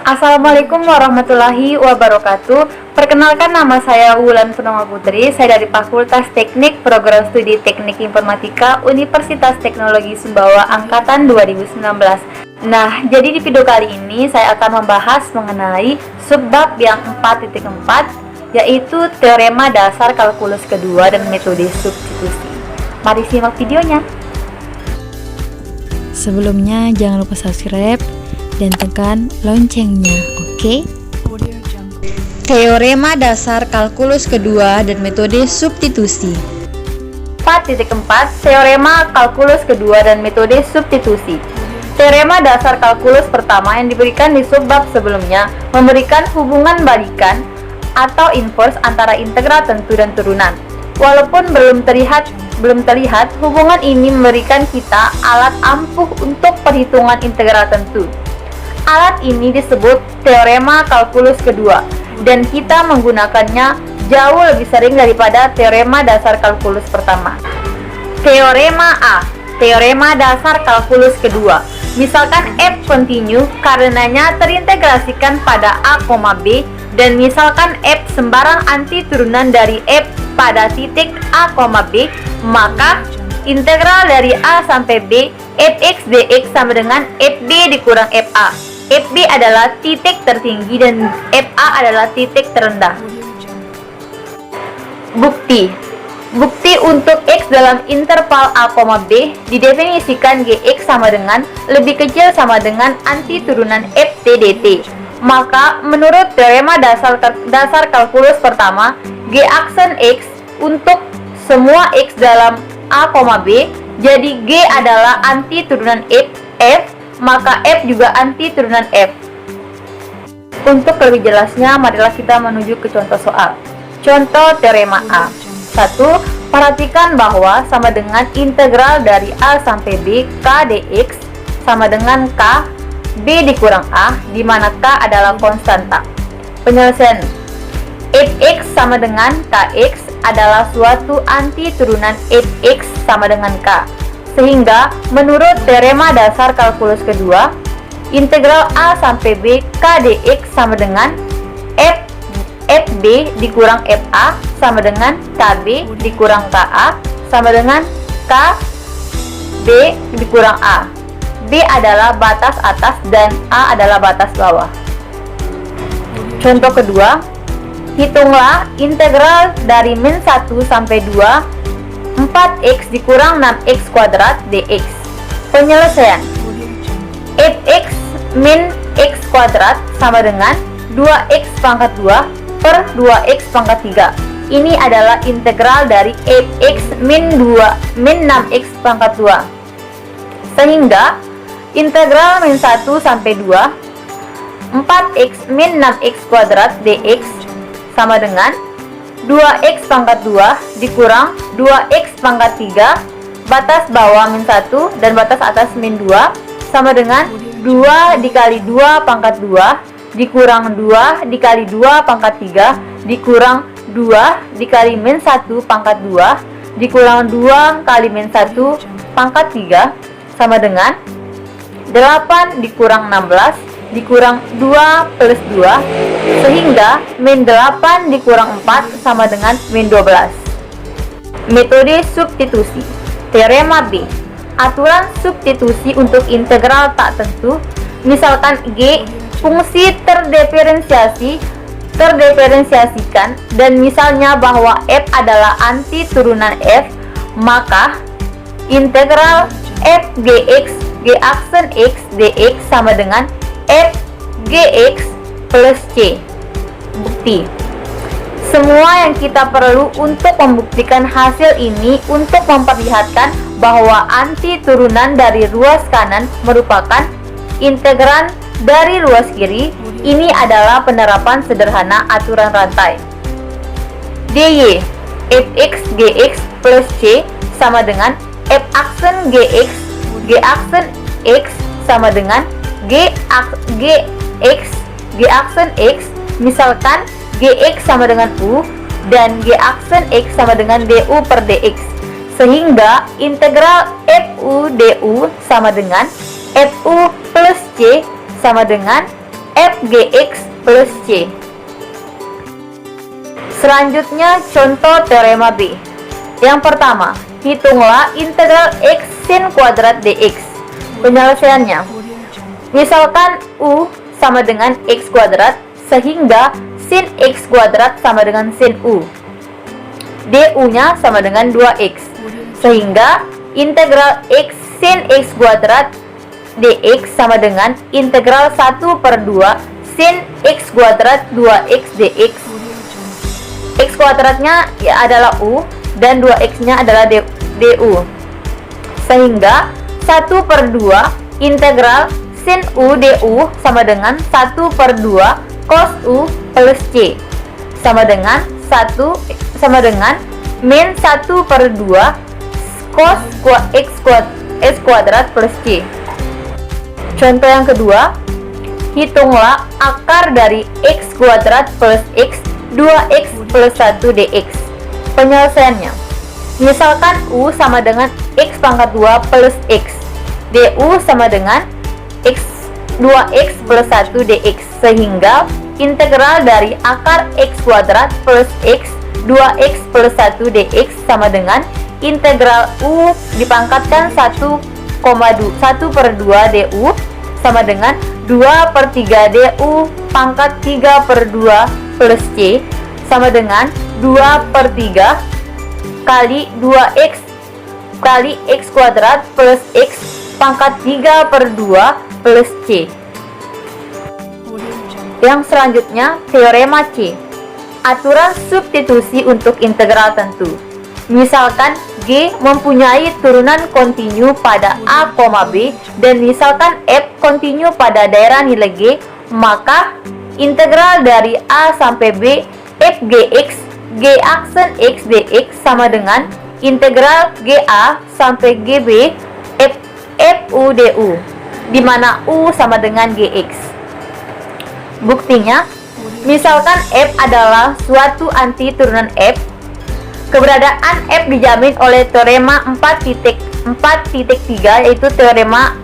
Assalamualaikum warahmatullahi wabarakatuh. Perkenalkan, nama saya Wulan Purnama Putri. Saya dari Fakultas Teknik Program Studi Teknik Informatika Universitas Teknologi Sumbawa Angkatan 2019. Nah, jadi di video kali ini saya akan membahas mengenai subbab yang 4.4, yaitu teorema dasar kalkulus kedua dan metode substitusi. Mari simak videonya. Sebelumnya jangan lupa subscribe dan tekan loncengnya, oke? Teorema dasar kalkulus kedua dan metode substitusi. 4.4 Teorema kalkulus kedua dan metode substitusi. Teorema dasar kalkulus pertama yang diberikan di subbab sebelumnya memberikan hubungan balikan atau inverse antara integral tentu dan turunan. Walaupun belum terlihat, hubungan ini memberikan kita alat ampuh untuk perhitungan integral tentu. Alat ini disebut teorema kalkulus kedua, dan kita menggunakannya jauh lebih sering daripada teorema dasar kalkulus pertama. Teorema A, teorema dasar kalkulus kedua. Misalkan f kontinu karenanya terintegrasikan pada a, b, dan misalkan f sembarang anti turunan dari f pada titik a, b, maka integral dari a sampai b fx dx sama dengan fb dikurang fa. fb adalah titik tertinggi dan fa adalah titik terendah. Bukti untuk x dalam interval a, b didefinisikan gx sama dengan lebih kecil sama dengan anti turunan ft dt. Maka menurut teorema dasar kalkulus pertama, g aksen x untuk semua x dalam a, b, jadi g adalah anti turunan f, maka f juga anti turunan f. Untuk lebih jelasnya, marilah kita menuju ke contoh soal. Contoh teorema A. 1. Perhatikan bahwa sama dengan integral dari a sampai b k dx sama dengan k b dikurang a, di mana k adalah konstanta. Penyelesaian. fx sama dengan kx adalah suatu anti turunan fx sama dengan k. Sehingga menurut teorema dasar kalkulus kedua, integral a sampai b k dx sama dengan fb dikurang fa sama dengan kb dikurang ka sama dengan kb dikurang a. B adalah batas atas dan a adalah batas bawah. Contoh kedua, hitunglah integral dari min 1 sampai 2 4x dikurang 6x kuadrat dx. Penyelesaian. fx min x kuadrat sama dengan 2x pangkat 2 per 2x pangkat 3. Ini adalah integral dari fx min 6x pangkat 2. Sehingga integral min 1 sampai 2 4x min 6x kuadrat dx sama dengan 2x pangkat 2 dikurang 2x pangkat 3 batas bawah min 1 dan batas atas min 2 sama dengan 2 dikali 2 pangkat 2 dikurang 2 dikali 2 pangkat 3 dikurang 2 dikali min 1 pangkat 2 dikurang 2 kali min 1 pangkat 3 sama dengan 8 dikurang 16 dikurang 2 plus 2, sehingga min 8 dikurang 4 sama dengan min 12. Metode substitusi. Teorema B. Aturan substitusi untuk integral tak tentu. Misalkan G fungsi terdiferensiasikan dan misalnya bahwa f adalah anti turunan f, maka integral f gx g aksen x dx sama dengan f gx plus c. Bukti. Semua yang kita perlu untuk membuktikan hasil ini untuk memperlihatkan bahwa anti turunan dari ruas kanan merupakan integran dari ruas kiri. Ini adalah penerapan sederhana aturan rantai. dy fx gx plus c sama dengan f aksen gx g aksen x sama dengan g aksen x, misalkan gx sama dengan u dan g aksen x sama dengan du per dx, sehingga integral fu du sama dengan fu plus c sama dengan FGX plus C. Selanjutnya contoh teorema B. Yang pertama, hitunglah integral X sin kuadrat dx. Penyelesaiannya, misalkan U sama dengan X kuadrat, sehingga sin X kuadrat sama dengan sin U. du nya sama dengan 2X, sehingga integral X sin X kuadrat dx sama dengan integral 1/2 sin X kuadrat 2X dx. X kuadratnya ya adalah U dan 2X nya adalah du, sehingga 1/2 integral sin U du sama dengan 1/2 cos U plus C sama dengan min 1/2 cos X kuadrat plus C. Contoh yang kedua, hitunglah akar dari X kuadrat plus X 2X plus 1 dx. Penyelesaiannya, misalkan U sama dengan X pangkat 2 plus X, du sama dengan X 2X plus 1 dx, sehingga integral dari akar X kuadrat plus X 2X plus 1 dx sama dengan integral U dipangkatkan 1/2 du sama dengan 2/3 du pangkat 3/2 plus C sama dengan 2/3 kali 2X kali X kuadrat plus X pangkat 3/2 plus C. Yang selanjutnya, teorema C. Aturan substitusi untuk integral tentu. Misalkan G mempunyai turunan kontinu pada A, B, dan misalkan F kontinu pada daerah nilai G, maka integral dari A sampai B FGX G aksen X dx sama dengan integral GA sampai GB FU du, di mana U sama dengan GX. Buktinya, misalkan F adalah suatu anti turunan F, keberadaan F dijamin oleh teorema 4.3 yaitu teorema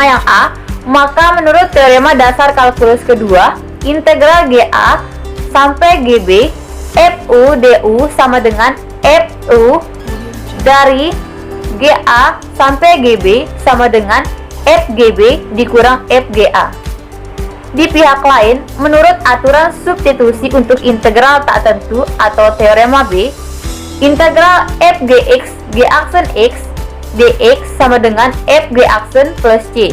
yang A, maka menurut teorema dasar kalkulus kedua, integral GA sampai GB FU du sama dengan FU dari GA sampai GB sama dengan FGB dikurang FGA. Di pihak lain, menurut aturan substitusi untuk integral tak tentu atau teorema B, integral FGX G aksen X dx sama dengan FG aksen plus C.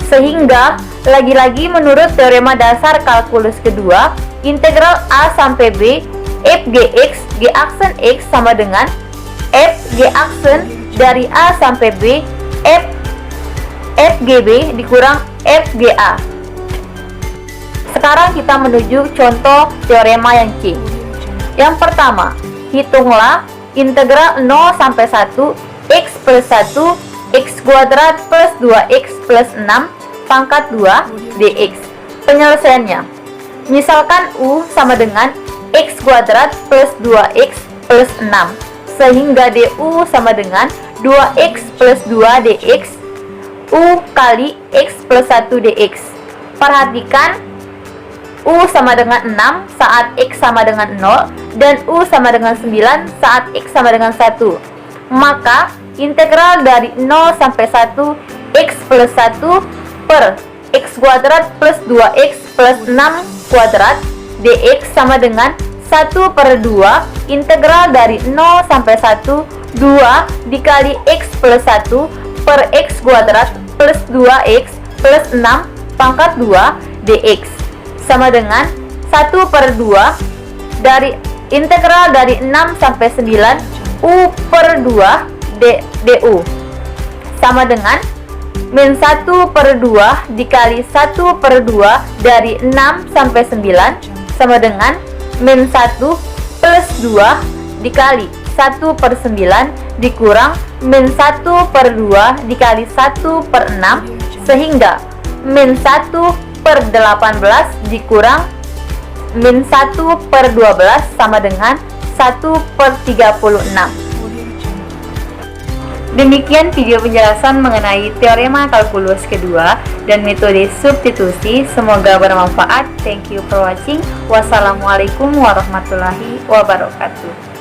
Sehingga, lagi-lagi menurut teorema dasar kalkulus kedua, integral A sampai B FGX G aksen X sama dengan FG aksen dari A sampai B FGB dikurang FGA. Sekarang kita menuju contoh teorema yang C. Yang pertama, hitunglah integral 0 sampai 1 X plus 1 X kuadrat plus 2X plus 6 pangkat 2 dx. Penyelesaiannya, misalkan U sama dengan X kuadrat plus 2X plus 6, sehingga du sama dengan 2X plus 2 dx U kali X plus 1 dx. Perhatikan, U sama dengan 6 saat X sama dengan 0 dan U sama dengan 9 saat X sama dengan 1. Maka integral dari 0 sampai 1 X plus 1 per X kuadrat plus 2X plus 6 kuadrat dx sama dengan 1/2 integral dari 0 sampai 1 2 dikali X plus 1 per X kuadrat plus 2X plus 6 pangkat 2 dx sama dengan 1/2 dari integral dari 6 sampai 9 U per 2 du sama dengan min 1/2 dikali 1/2 dari 6 sampai 9 sama dengan min 1 plus 2 dikali 1/9 dikurang min 1/2 dikali 1/6 sehingga min 1/18 dikurang min 1/12 sama dengan 1/36. Demikian video penjelasan mengenai teorema kalkulus kedua dan metode substitusi. Semoga bermanfaat. Thank you for watching. Wassalamualaikum warahmatullahi wabarakatuh.